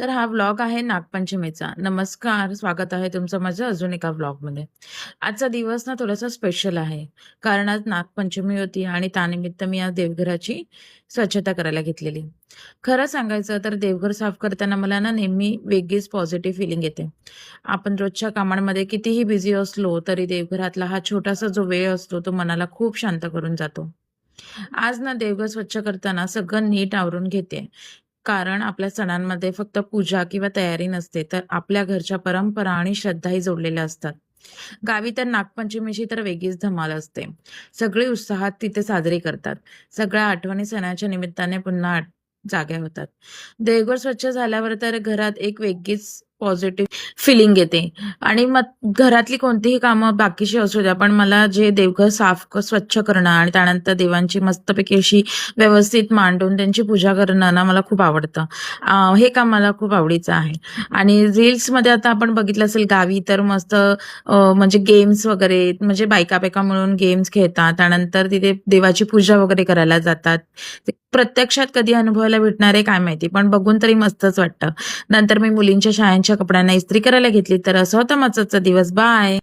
तर हा व्लॉग आहे नागपंचमीचा. नमस्कार, स्वागत आहे तुमचं माझ्या अजून एका व्लॉगमध्ये. आजचा दिवस ना थोडासा स्पेशल आहे. कारण आज नागपंचमी होती आणि त्यानिमित्त मी आज देवघराची स्वच्छता करायला घेतलेली. खरं सांगायचं तर देवघर साफ करताना मला ना नेहमी वेगळीच पॉझिटिव्ह फीलिंग येते. आपण रोजच्या कामांमध्ये कितीही बिझी असलो तरी देवघरातला हा छोटासा जो वेळ असतो तो मनाला खूप शांत करून जातो. आज ना देवघर स्वच्छ करताना सगळं नीट आवरून घेते. कारण आपल्या सणांमध्ये फक्त पूजा किंवा तयारी नसते, तर आपल्या घरच्या परंपरा आणि श्रद्धाही जोडलेल्या असतात. गावी तर नागपंचमीची तर वेगळीच धमाल असते. सगळे उत्साहात तिथे साजरी करतात. सगळ्या आठवणी सणाच्या निमित्ताने पुन्हा जाग्या होतात. देवघर स्वच्छ झाल्यावर तर घरात एक वेगळीच पॉझिटिव्ह फिलिंग येते आणि मग घरातली कोणतीही कामं बाकीची असू द्या, पण मला जे देवघर स्वच्छ करणं आणि त्यानंतर देवांची मस्तपैकी अशी व्यवस्थित मांडून त्यांची पूजा करणं ना मला खूप आवडतं. हे काम मला खूप आवडीचं आहे. आणि रील्समध्ये आता आपण बघितलं असेल गावी तर मस्त म्हणजे गेम्स वगैरे म्हणजे बायका-बायका मिळून गेम्स खेळतात. त्यानंतर तिथे देवाची पूजा वगैरे करायला जातात. ते प्रत्यक्षात कधी अनुभवायला भेटणार आहे काय माहिती, पण बघून तरी मस्तच वाटतं. नंतर मी मुलींच्या शाळेच्या कपड्यांना इस्त्री करायला घेतली. तर असा होता माझा आजचा दिवस. बाय.